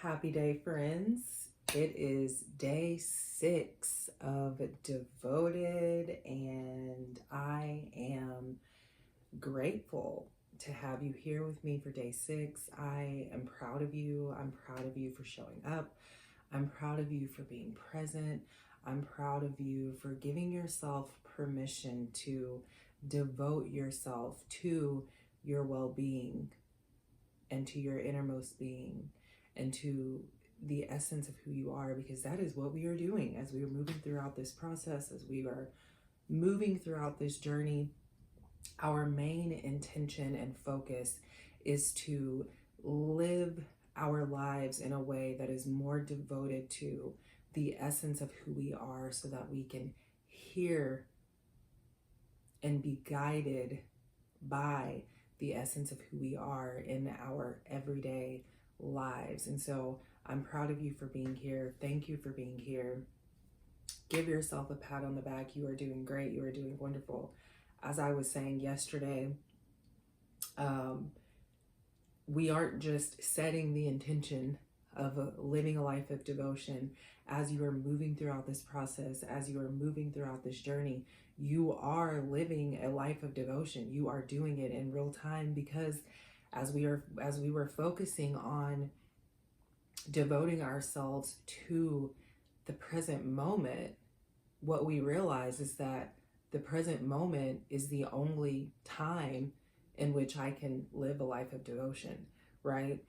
Happy day, friends. It is day 6 of Devoted, and I am grateful to have you here with me for day 6. I am proud of you. I'm proud of you for showing up. I'm proud of you for being present. I'm proud of you for giving yourself permission to devote yourself to your well-being and to your innermost being and to the essence of who you are, because that is what we are doing as we are moving throughout this process, as we are moving throughout this journey. Our main intention and focus is to live our lives in a way that is more devoted to the essence of who we are, so that we can hear and be guided by the essence of who we are in our everyday lives. And so I'm proud of you for being here. Thank you for being here. Give yourself a pat on the back. You are doing great. You are doing wonderful. As I was saying yesterday, we aren't just setting the intention of living a life of devotion. As you are moving throughout this process, as you are moving throughout this journey, you are living a life of devotion. You are doing it in real time, because as we were focusing on devoting ourselves to the present moment, what we realize is that the present moment is the only time in which I can live a life of devotion, right?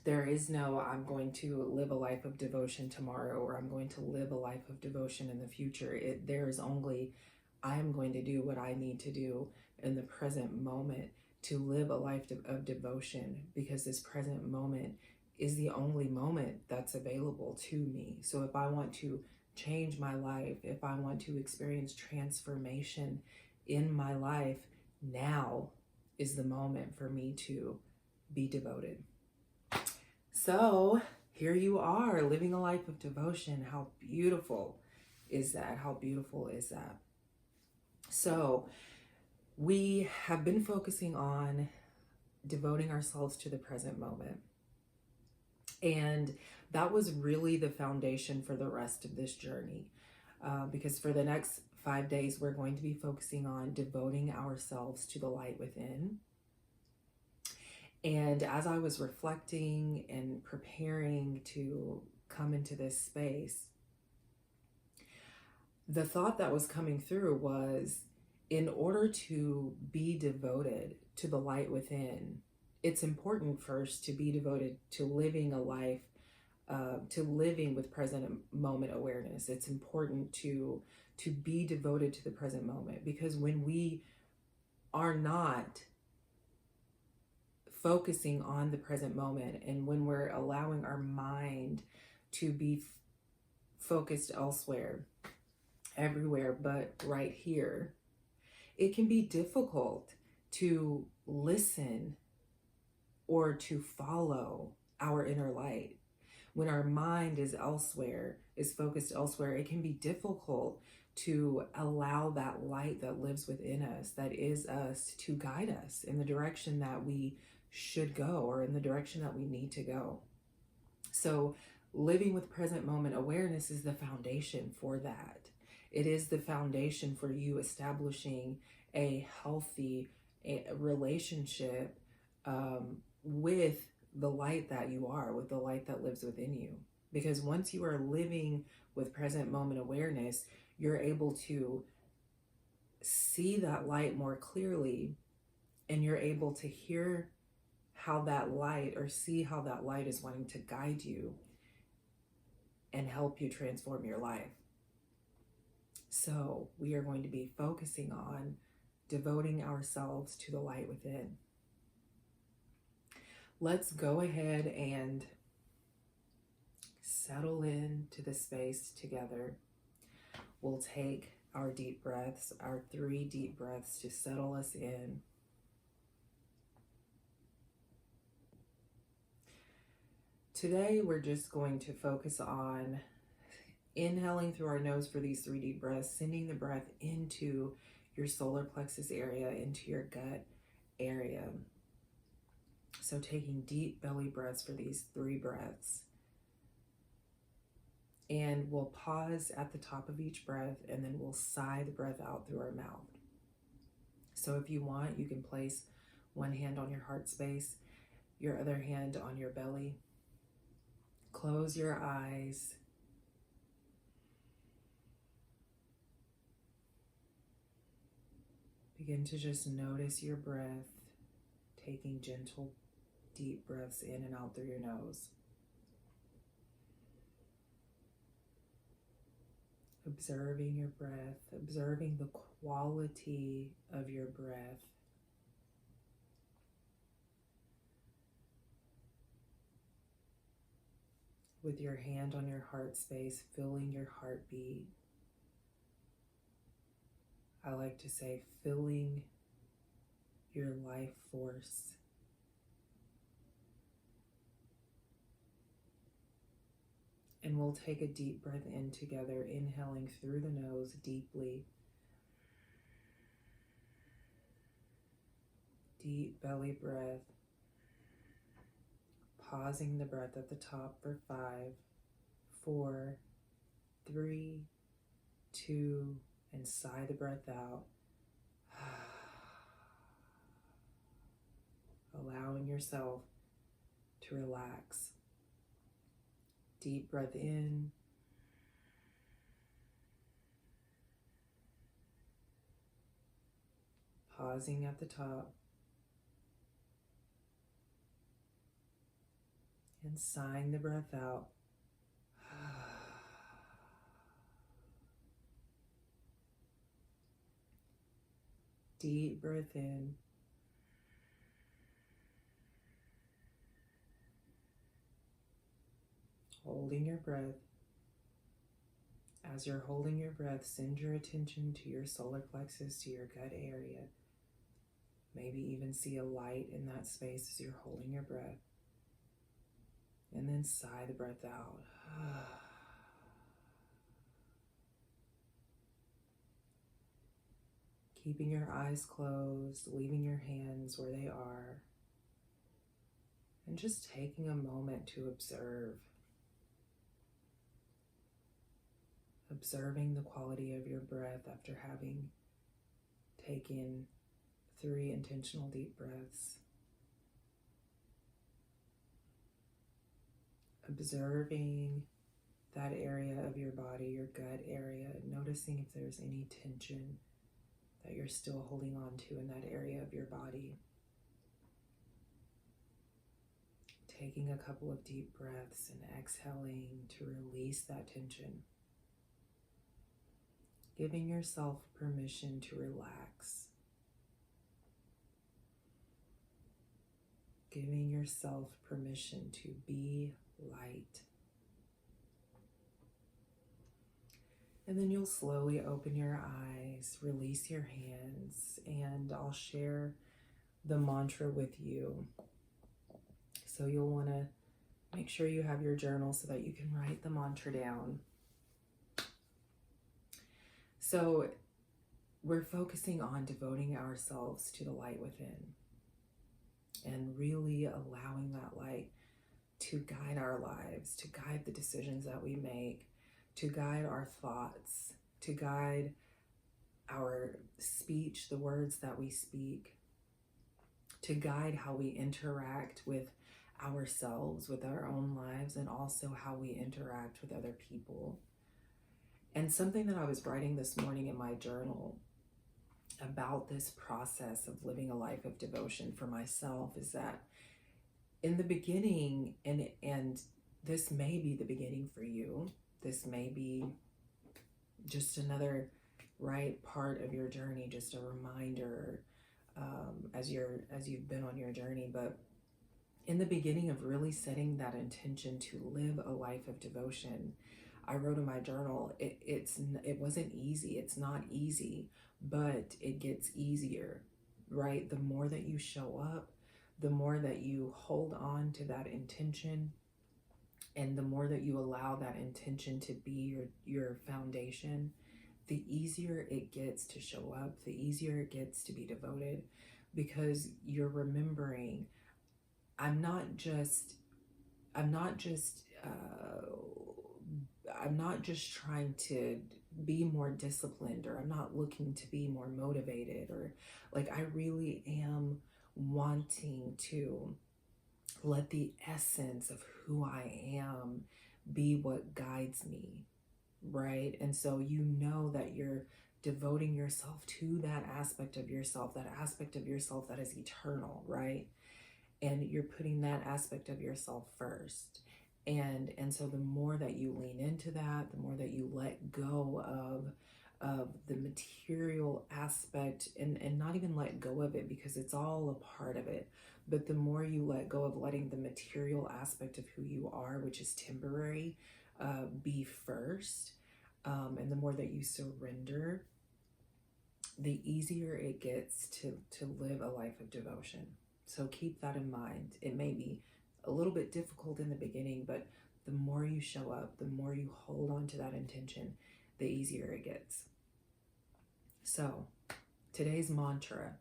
There is no, I'm going to live a life of devotion tomorrow, or I'm going to live a life of devotion in the future. There is only, I'm going to do what I need to do in the present moment to live a life of devotion, because this present moment is the only moment that's available to me. So if I want to change my life, if I want to experience transformation in my life, now is the moment for me to be devoted. So here you are, living a life of devotion. How beautiful is that? How beautiful is that? So we have been focusing on devoting ourselves to the present moment. And that was really the foundation for the rest of this journey. Because for the next 5 days, we're going to be focusing on devoting ourselves to the light within. And as I was reflecting and preparing to come into this space, the thought that was coming through was, in order to be devoted to the light within, it's important first to be devoted to living a life, to living with present moment awareness. It's important to be devoted to the present moment, because when we are not focusing on the present moment, and when we're allowing our mind to be focused elsewhere, everywhere but right here, it can be difficult to listen or to follow our inner light. When our mind is elsewhere, is focused elsewhere, it can be difficult to allow that light that lives within us, that is us, to guide us in the direction that we should go, or in the direction that we need to go. So living with present moment awareness is the foundation for that. It is the foundation for you establishing a healthy relationship with the light that you are, with the light that lives within you. Because once you are living with present moment awareness, you're able to see that light more clearly, and you're able to hear how that light, or see how that light is wanting to guide you and help you transform your life. So we are going to be focusing on devoting ourselves to the light within. Let's go ahead and settle into the space together. We'll take our deep breaths, our 3 deep breaths, to settle us in. Today, we're just going to focus on inhaling through our nose for these 3 deep breaths, sending the breath into your solar plexus area, into your gut area. So taking deep belly breaths for these 3 breaths. And we'll pause at the top of each breath, and then we'll sigh the breath out through our mouth. So if you want, you can place one hand on your heart space, your other hand on your belly. Close your eyes. Begin to just notice your breath, taking gentle, deep breaths in and out through your nose. Observing your breath, observing the quality of your breath. With your hand on your heart space, feeling your heartbeat. I like to say, filling your life force. And we'll take a deep breath in together, inhaling through the nose deeply. Deep belly breath. Pausing the breath at the top for 5, 4, 3, 2, and sigh the breath out. Allowing yourself to relax. Deep breath in. Pausing at the top. And sighing the breath out. Deep breath in. Holding your breath. As you're holding your breath, send your attention to your solar plexus, to your gut area. Maybe even see a light in that space as you're holding your breath. And then sigh the breath out. Keeping your eyes closed, leaving your hands where they are, and just taking a moment to observe. Observing the quality of your breath after having taken 3 intentional deep breaths. Observing that area of your body, your gut area, noticing if there's any tension that you're still holding on to in that area of your body. Taking a couple of deep breaths and exhaling to release that tension. Giving yourself permission to relax. Giving yourself permission to be light. And then you'll slowly open your eyes, release your hands, and I'll share the mantra with you. So you'll want to make sure you have your journal so that you can write the mantra down. So we're focusing on devoting ourselves to the light within and really allowing that light to guide our lives, to guide the decisions that we make, to guide our thoughts, to guide our speech, the words that we speak, to guide how we interact with ourselves, with our own lives, and also how we interact with other people. And something that I was writing this morning in my journal about this process of living a life of devotion for myself is that in the beginning, and this may be the beginning for you, this may be just another part of your journey, just a reminder as you've been on your journey. But in the beginning of really setting that intention to live a life of devotion, I wrote in my journal, it wasn't easy. It's not easy, but it gets easier, right? The more that you show up, the more that you hold on to that intention, and the more that you allow that intention to be your foundation, the easier it gets to show up, the easier it gets to be devoted, because you're remembering, I'm not just I'm not just I'm not just trying to be more disciplined, or I'm not looking to be more motivated, or like, I really am wanting to let the essence of who I am be what guides me, right? And so you know that you're devoting yourself to that aspect of yourself, that is eternal, right? And you're putting that aspect of yourself first. And so the more that you lean into that, the more that you let go of the material aspect, and not even let go of it, because it's all a part of it, but the more you let go of letting the material aspect of who you are, which is temporary, be first, and the more that you surrender, the easier it gets to live a life of devotion. So keep that in mind. It may be a little bit difficult in the beginning, but the more you show up, the more you hold on to that intention, the easier it gets. So today's mantra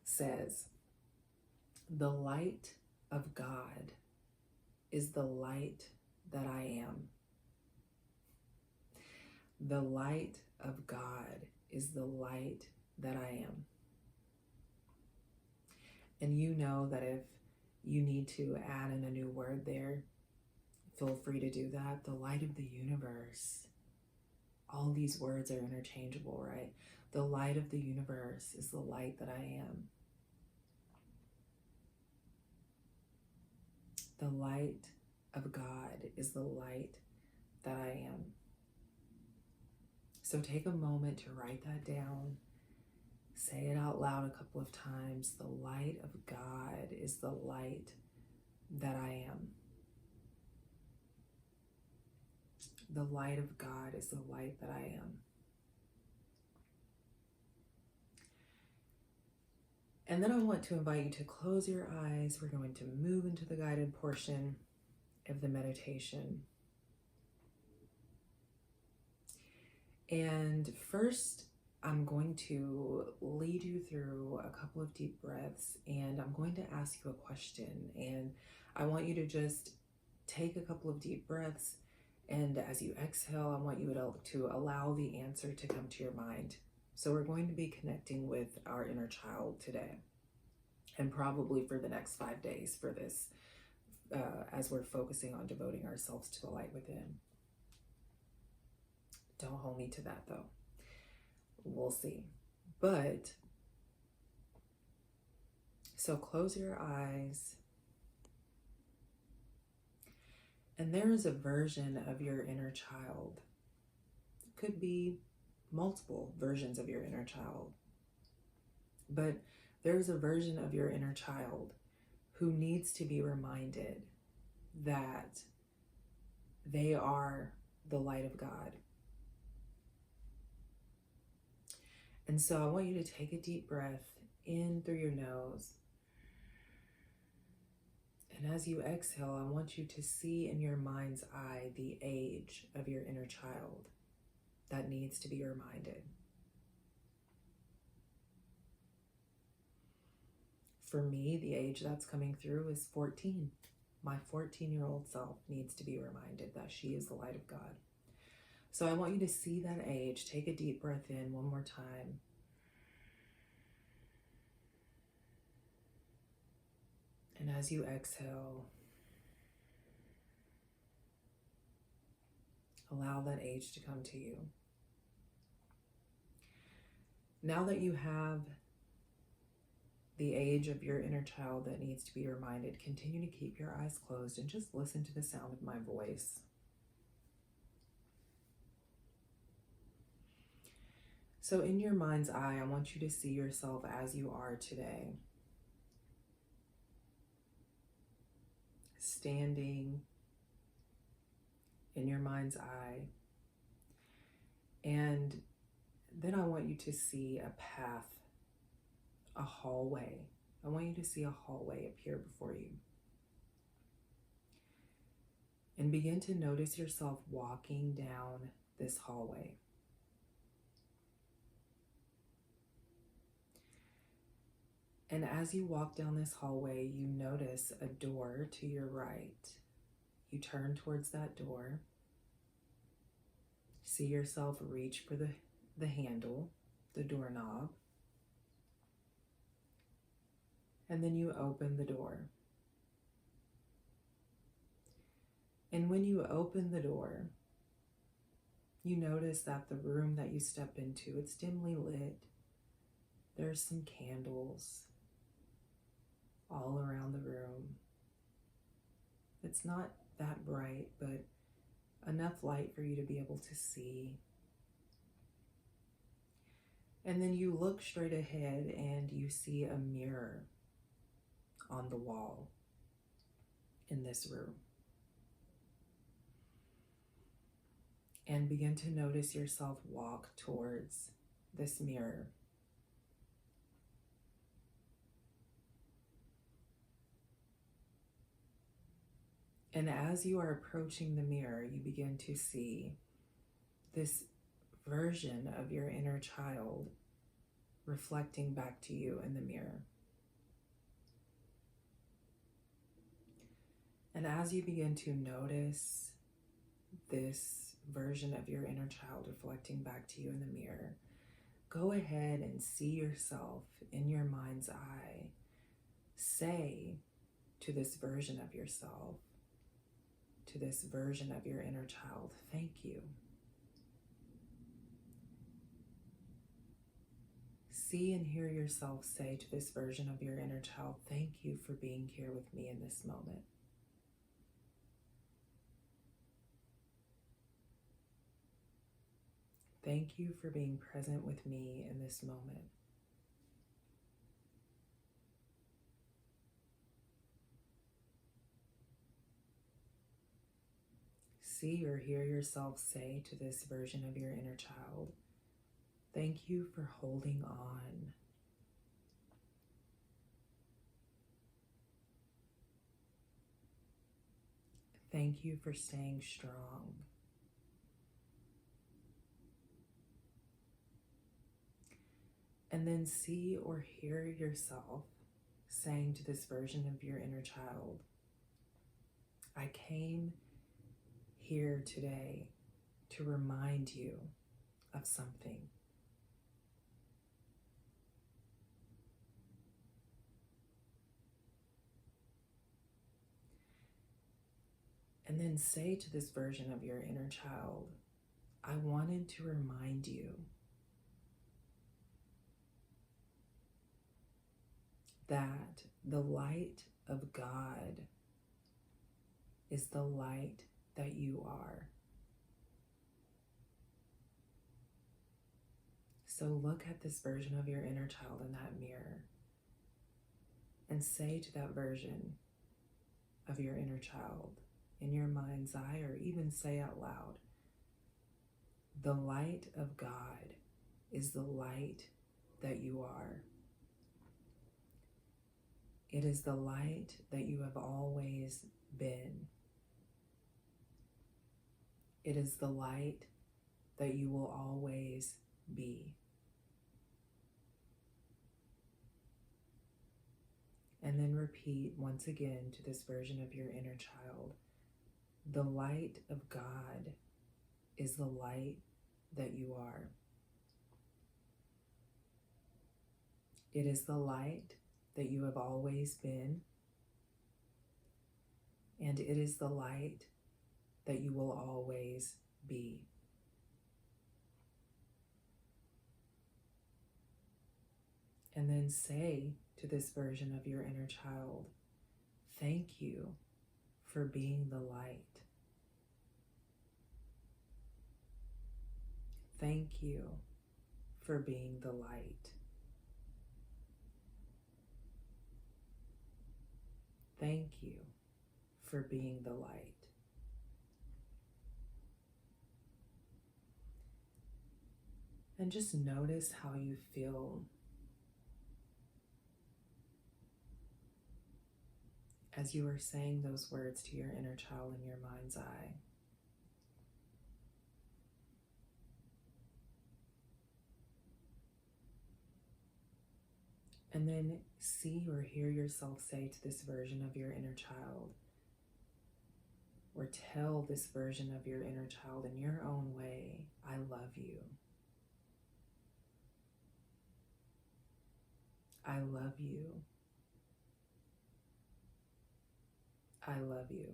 says, the light of God is the light that I am. The light of God is the light that I am. And you know that if you need to add in a new word there, feel free to do that. The light of the universe. All these words are interchangeable, right? The light of the universe is the light that I am. The light of God is the light that I am. So take a moment to write that down. Say it out loud a couple of times. The light of God is the light that I am. The light of God is the light that I am. And then I want to invite you to close your eyes. We're going to move into the guided portion of the meditation. And first, I'm going to lead you through a couple of deep breaths, and I'm going to ask you a question. And I want you to just take a couple of deep breaths, and as you exhale, I want you to allow the answer to come to your mind. So we're going to be connecting with our inner child today, and probably for the next 5 days for this, as we're focusing on devoting ourselves to the light within. Don't hold me to that though. We'll see. But, so close your eyes. And there is a version of your inner child. It could be multiple versions of your inner child. But there's a version of your inner child who needs to be reminded that they are the light of God. And so I want you to take a deep breath in through your nose. And as you exhale, I want you to see in your mind's eye the age of your inner child that needs to be reminded. For me, the age that's coming through is 14. My 14-year-old self needs to be reminded that she is the light of God. So I want you to see that age. Take a deep breath in one more time. And as you exhale, allow that age to come to you. Now that you have the age of your inner child that needs to be reminded, continue to keep your eyes closed and just listen to the sound of my voice. So in your mind's eye, I want you to see yourself as you are today. Standing in your mind's eye. And then I want you to see a path, a hallway. I want you to see a hallway appear before you. And begin to notice yourself walking down this hallway. And as you walk down this hallway, you notice a door to your right. You turn towards that door. See yourself reach for the handle, the doorknob. And then you open the door. And when you open the door, you notice that the room that you step into, it's dimly lit. There's some candles all around the room. It's not that bright, but enough light for you to be able to see. And then you look straight ahead and you see a mirror on the wall in this room. And begin to notice yourself walk towards this mirror. And as you are approaching the mirror, you begin to see this version of your inner child reflecting back to you in the mirror. And as you begin to notice this version of your inner child reflecting back to you in the mirror, go ahead and see yourself in your mind's eye. Say to this version of yourself, to this version of your inner child, thank you. See and hear yourself say to this version of your inner child, thank you for being here with me in this moment. Thank you for being present with me in this moment. See or hear yourself say to this version of your inner child, thank you for holding on. Thank you for staying strong. And then see or hear yourself saying to this version of your inner child, I came here today to remind you of something. And then say to this version of your inner child, I wanted to remind you that the light of God is the light that you are. So look at this version of your inner child in that mirror and say to that version of your inner child in your mind's eye, or even say out loud, the light of God is the light that you are. It is the light that you have always been. It is the light that you will always be. And then repeat once again to this version of your inner child, the light of God is the light that you are. It is the light that you have always been, and it is the light that you will always be. And then say to this version of your inner child, thank you for being the light. Thank you for being the light. Thank you for being the light. And just notice how you feel as you are saying those words to your inner child in your mind's eye. And then see or hear yourself say to this version of your inner child, or tell this version of your inner child in your own way, I love you. I love you. I love you.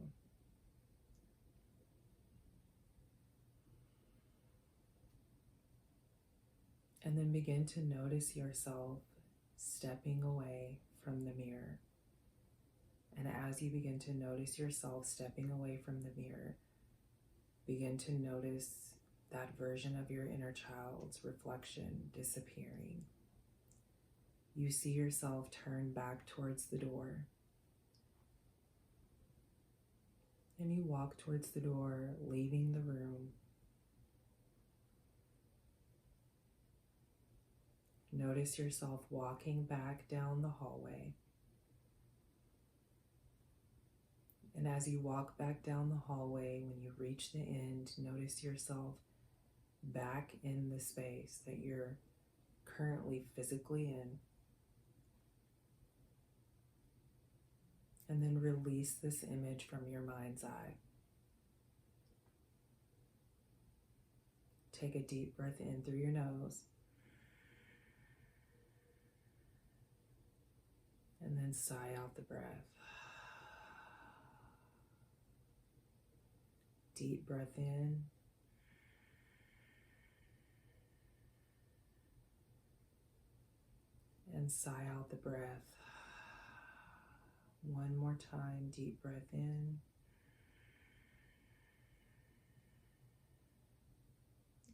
And then begin to notice yourself stepping away from the mirror. And as you begin to notice yourself stepping away from the mirror, begin to notice that version of your inner child's reflection disappearing. You see yourself turn back towards the door. And you walk towards the door, leaving the room. Notice yourself walking back down the hallway. And as you walk back down the hallway, when you reach the end, notice yourself back in the space that you're currently physically in. And then release this image from your mind's eye. Take a deep breath in through your nose. And then sigh out the breath. Deep breath in. And sigh out the breath. One more time, deep breath in.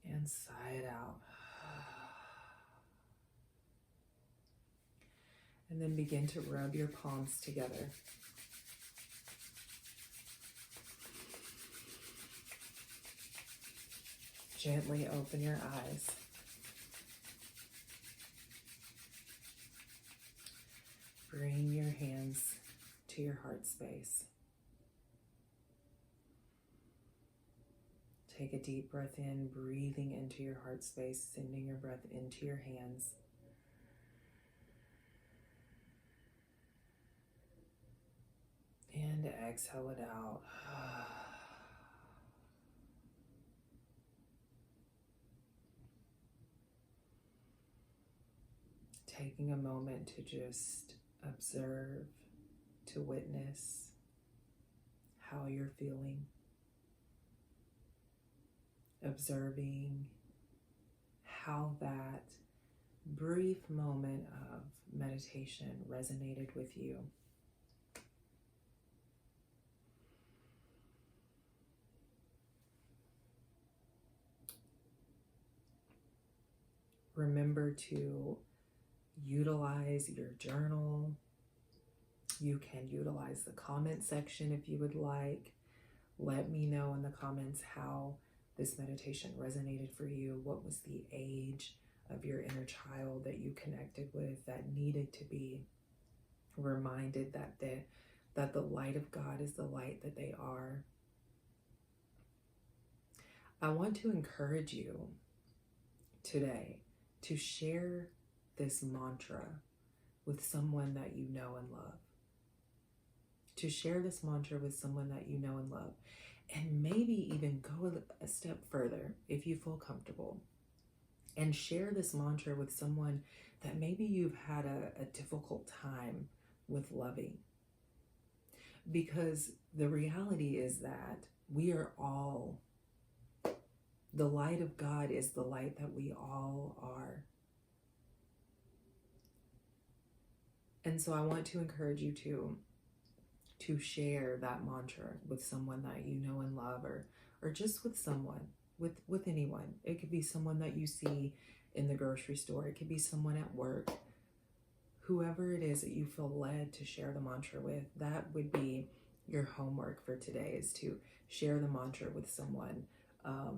And sigh it out. And then begin to rub your palms together. Gently open your eyes. Bring your hands to your heart space. Take a deep breath in, breathing into your heart space, sending your breath into your hands. And exhale it out. Taking a moment to just observe, to witness how you're feeling. Observing how that brief moment of meditation resonated with you. Remember to utilize your journal. You can utilize the comment section if you would like. Let me know in the comments how this meditation resonated for you. What was the age of your inner child that you connected with, that needed to be reminded that the light of God is the light that they are. I want to encourage you today to share this mantra with someone that you know and love. To share this mantra with someone that you know and love. And maybe even go a step further if you feel comfortable. And share this mantra with someone that maybe you've had a difficult time with loving. Because the reality is that we are all, the light of God is the light that we all are. And so I want to encourage you to share that mantra with someone that you know and love, or just with someone, with anyone. It could be someone that you see in the grocery store. It could be someone at work. Whoever it is that you feel led to share the mantra with, that would be your homework for today, is to share the mantra with someone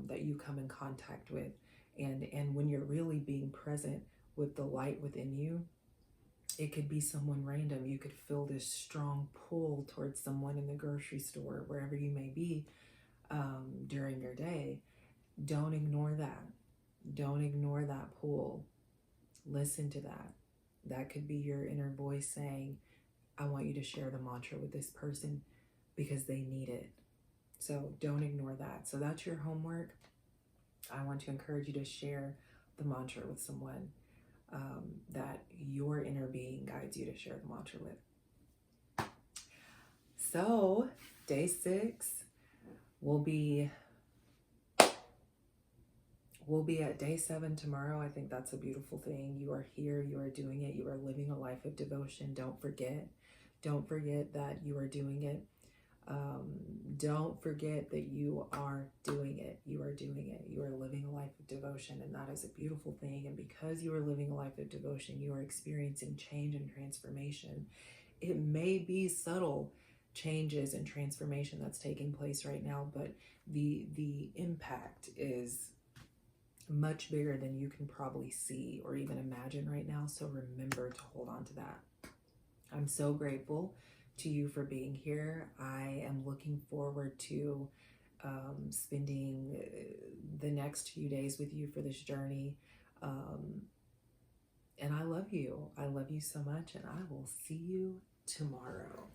that you come in contact with. And when you're really being present with the light within you, it could be someone random. You could feel this strong pull towards someone in the grocery store, wherever you may be during your day. Don't ignore that. Don't ignore that pull. Listen to that. That could be your inner voice saying, I want you to share the mantra with this person because they need it. So don't ignore that. So that's your homework. I want to encourage you to share the mantra with someone that your inner being guides you to share the mantra with. So day 6, we'll be at day 7 tomorrow. I think that's a beautiful thing. You are here, you are doing it, you are living a life of devotion. Don't forget that you are doing it. Don't forget that you are doing it. You are doing it. You are living a life of devotion, and that is a beautiful thing. And because you are living a life of devotion, you are experiencing change and transformation. It may be subtle changes and transformation that's taking place right now, but the impact is much bigger than you can probably see or even imagine right now. So remember to hold on to that. I'm so grateful to you for being here. I am looking forward to spending the next few days with you for this journey. And I love you. I love you so much, and I will see you tomorrow.